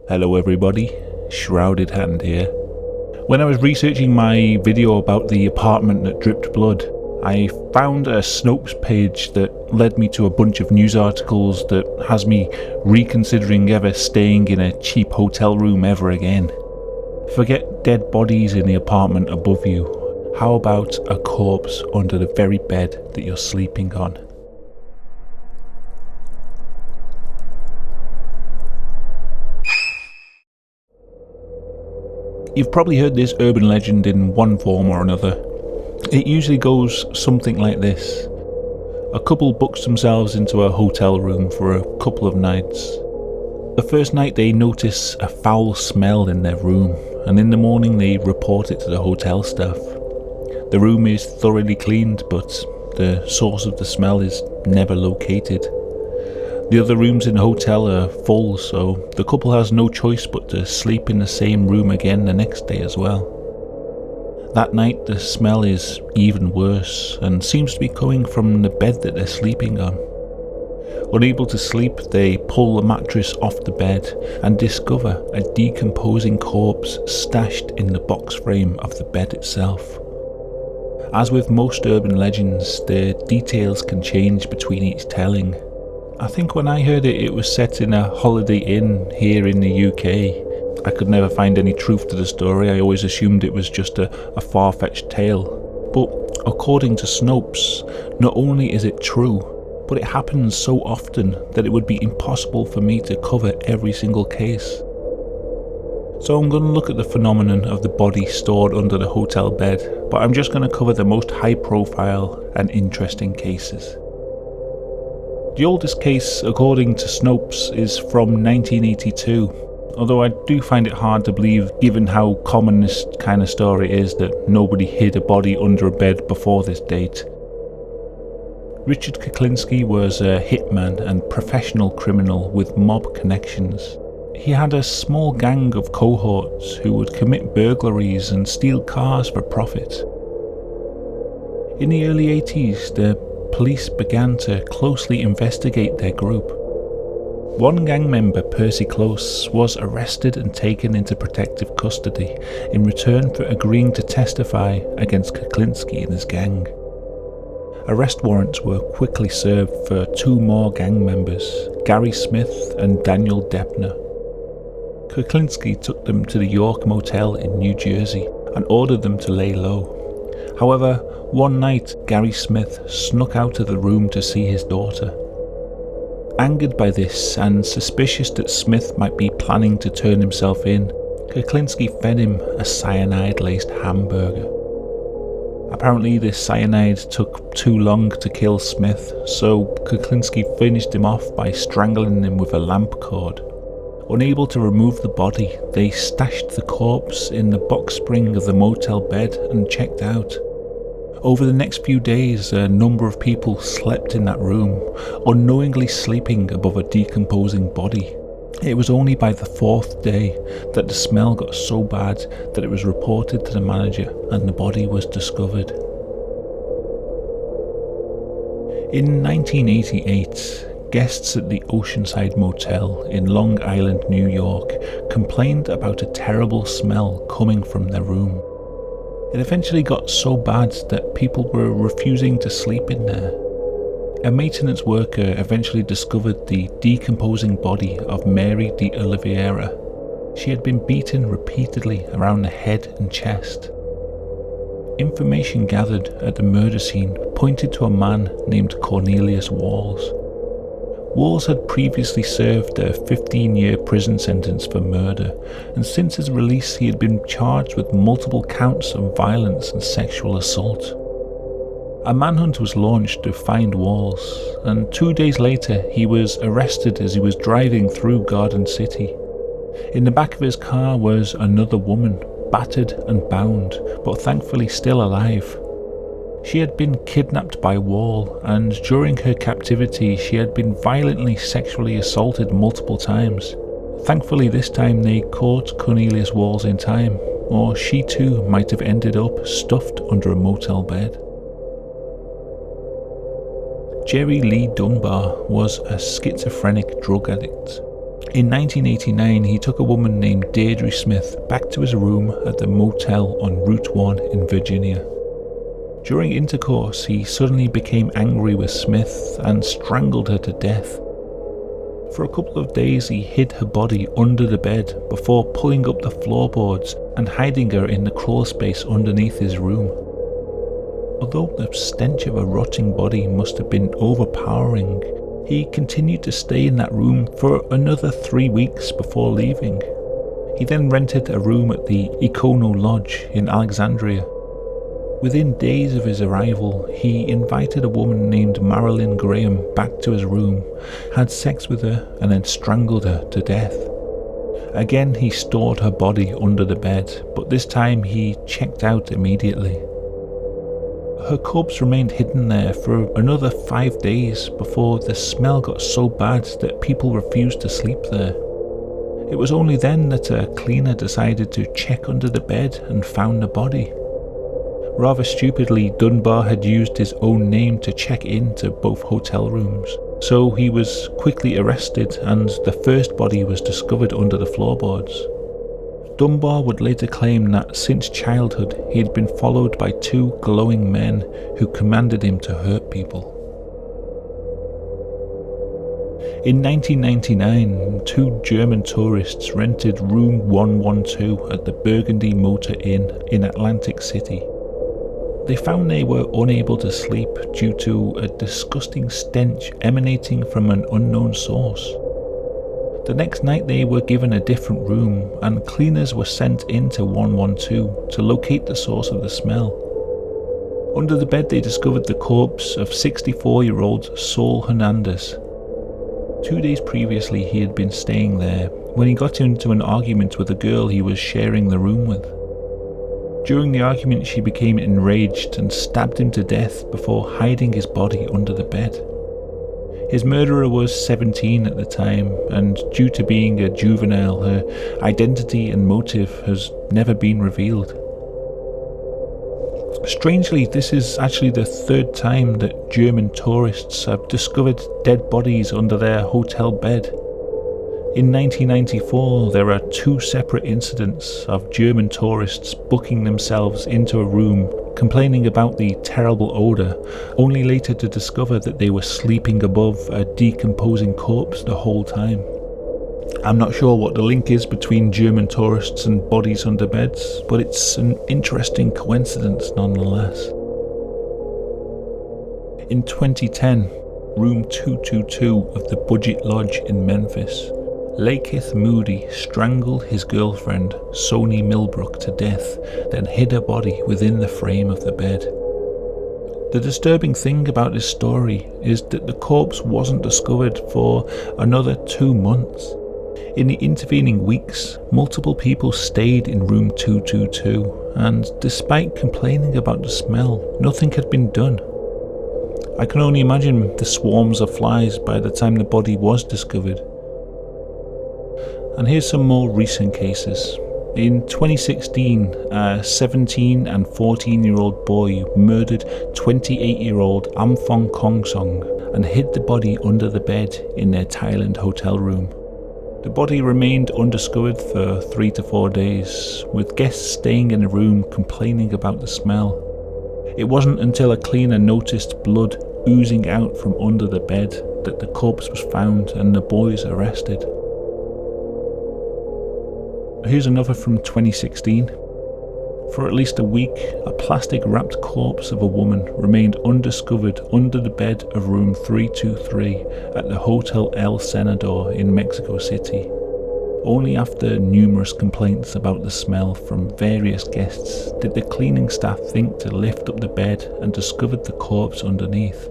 Hello everybody, Shrouded Hand here. When I was researching my video about the apartment that dripped blood, I found a Snopes page that led me to a bunch of news articles that has me reconsidering ever staying in a cheap hotel room ever again. Forget dead bodies in the apartment above you. How about a corpse under the very bed that you're sleeping on? You've probably heard this urban legend in one form or another. It usually goes something like this. A couple books themselves into a hotel room for a couple of nights. The first night they notice a foul smell in their room, and in the morning they report it to the hotel staff. The room is thoroughly cleaned, but the source of the smell is never located. The other rooms in the hotel are full, so the couple has no choice but to sleep in the same room again the next day as well. That night the smell is even worse and seems to be coming from the bed that they're sleeping on. Unable to sleep, they pull the mattress off the bed and discover a decomposing corpse stashed in the box frame of the bed itself. As with most urban legends, the details can change between each telling. I think when I heard it, it was set in a Holiday Inn here in the UK. I could never find any truth to the story. I always assumed it was just a far-fetched tale. But according to Snopes, not only is it true, but it happens so often that it would be impossible for me to cover every single case. So I'm going to look at the phenomenon of the body stored under the hotel bed, but I'm just going to cover the most high-profile and interesting cases. The oldest case, according to Snopes, is from 1982, although I do find it hard to believe given how common this kind of story is that nobody hid a body under a bed before this date. Richard Kuklinski was a hitman and professional criminal with mob connections. He had a small gang of cohorts who would commit burglaries and steal cars for profit. In the early 80s, the police began to closely investigate their group. One gang member, Percy Close, was arrested and taken into protective custody in return for agreeing to testify against Kuklinski and his gang. Arrest warrants were quickly served for two more gang members, Gary Smith and Daniel Deppner. Kuklinski took them to the York Motel in New Jersey and ordered them to lay low. However, one night Gary Smith snuck out of the room to see his daughter. Angered by this and suspicious that Smith might be planning to turn himself in, Kuklinski fed him a cyanide-laced hamburger. Apparently this cyanide took too long to kill Smith, so Kuklinski finished him off by strangling him with a lamp cord. Unable to remove the body, they stashed the corpse in the box spring of the motel bed and checked out. Over the next few days, a number of people slept in that room, unknowingly sleeping above a decomposing body. It was only by the fourth day that the smell got so bad that it was reported to the manager and the body was discovered. In 1988, guests at the Oceanside Motel in Long Island, New York, complained about a terrible smell coming from their room. It eventually got so bad that people were refusing to sleep in there. A maintenance worker eventually discovered the decomposing body of Mary de Oliveira. She had been beaten repeatedly around the head and chest. Information gathered at the murder scene pointed to a man named Cornelius Walls. Walls had previously served a 15-year prison sentence for murder, and since his release he had been charged with multiple counts of violence and sexual assault. A manhunt was launched to find Walls, and 2 days later he was arrested as he was driving through Garden City. In the back of his car was another woman, battered and bound, but thankfully still alive. She had been kidnapped by Wall, and during her captivity she had been violently sexually assaulted multiple times. Thankfully this time they caught Cornelius Walls in time, or she too might have ended up stuffed under a motel bed. Jerry Lee Dunbar was a schizophrenic drug addict. In 1989, he took a woman named Deirdre Smith back to his room at the motel on Route 1 in Virginia. During intercourse, he suddenly became angry with Smith and strangled her to death. For a couple of days, he hid her body under the bed before pulling up the floorboards and hiding her in the crawl space underneath his room. Although the stench of a rotting body must have been overpowering, he continued to stay in that room for another 3 weeks before leaving. He then rented a room at the Econo Lodge in Alexandria. Within days of his arrival, he invited a woman named Marilyn Graham back to his room, had sex with her, and then strangled her to death. Again, he stored her body under the bed, but this time he checked out immediately. Her corpse remained hidden there for another 5 days before the smell got so bad that people refused to sleep there. It was only then that a cleaner decided to check under the bed and found the body. Rather stupidly, Dunbar had used his own name to check into both hotel rooms, so he was quickly arrested and the first body was discovered under the floorboards. Dunbar would later claim that since childhood he had been followed by 2 glowing men who commanded him to hurt people. In 1999, 2 German tourists rented room 112 at the Burgundy Motor Inn in Atlantic City. They found they were unable to sleep due to a disgusting stench emanating from an unknown source. The next night they were given a different room and cleaners were sent into 112 to locate the source of the smell. Under the bed they discovered the corpse of 64-year-old Saul Hernandez. 2 days previously he had been staying there when he got into an argument with a girl he was sharing the room with. During the argument she became enraged and stabbed him to death before hiding his body under the bed. His murderer was 17 at the time, and due to being a juvenile, her identity and motive has never been revealed. Strangely, this is actually the 3rd time that German tourists have discovered dead bodies under their hotel bed. In 1994, there are 2 separate incidents of German tourists booking themselves into a room, complaining about the terrible odour, only later to discover that they were sleeping above a decomposing corpse the whole time. I'm not sure what the link is between German tourists and bodies under beds, but it's an interesting coincidence nonetheless. In 2010, room 222 of the Budget Lodge in Memphis, Lakeith Moody strangled his girlfriend, Soni Millbrook, to death, then hid her body within the frame of the bed. The disturbing thing about this story is that the corpse wasn't discovered for another 2 months. In the intervening weeks, multiple people stayed in room 222, and despite complaining about the smell, nothing had been done. I can only imagine the swarms of flies by the time the body was discovered. And here's some more recent cases. In 2016, a 17 and 14-year-old boy murdered 28-year-old Amphong Kongsong and hid the body under the bed in their Thailand hotel room. The body remained undiscovered for 3 to 4 days, with guests staying in the room complaining about the smell. It wasn't until a cleaner noticed blood oozing out from under the bed that the corpse was found and the boys arrested. Here's another from 2016. For at least a week, a plastic-wrapped corpse of a woman remained undiscovered under the bed of room 323 at the Hotel El Senador in Mexico City. Only after numerous complaints about the smell from various guests did the cleaning staff think to lift up the bed and discovered the corpse underneath.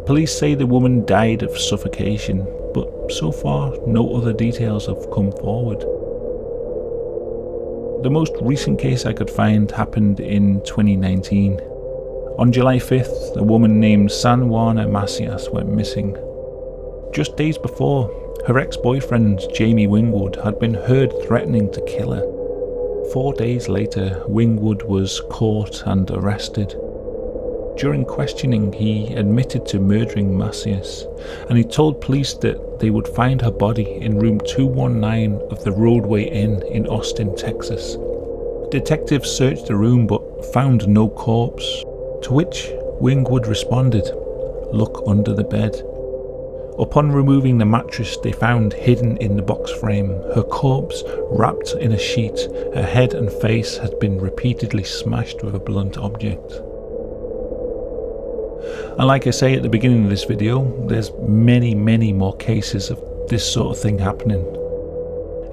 Police say the woman died of suffocation, but so far no other details have come forward. The most recent case I could find happened in 2019. On July 5th, a woman named San Juana Macias went missing. Just days before, her ex-boyfriend Jamie Wingwood had been heard threatening to kill her. 4 days later, Wingwood was caught and arrested. During questioning, he admitted to murdering Macias, and he told police that they would find her body in room 219 of the Roadway Inn in Austin, Texas. Detectives searched the room but found no corpse, to which Wingwood responded, "Look under the bed." Upon removing the mattress, they found hidden in the box frame her corpse wrapped in a sheet. Her head and face had been repeatedly smashed with a blunt object. And like I say at the beginning of this video, there's many more cases of this sort of thing happening.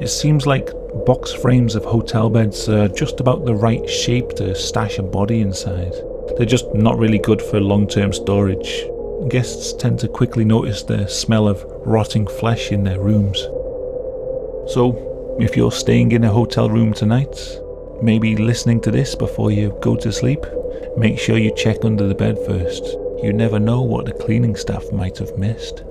It seems like box frames of hotel beds are just about the right shape to stash a body inside. They're just not really good for long-term storage. Guests tend to quickly notice the smell of rotting flesh in their rooms. So, if you're staying in a hotel room tonight, maybe listening to this before you go to sleep, make sure you check under the bed first. You never know what the cleaning staff might have missed.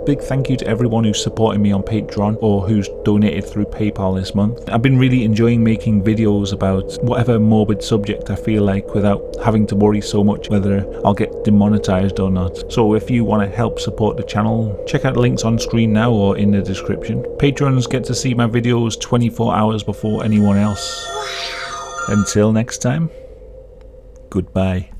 Big thank you to everyone who's supporting me on Patreon or who's donated through PayPal this month. I've been really enjoying making videos about whatever morbid subject I feel like without having to worry so much whether I'll get demonetized or not. So if you want to help support the channel, check out the links on screen now or in the description. Patrons get to see my videos 24 hours before anyone else. Until next time, goodbye.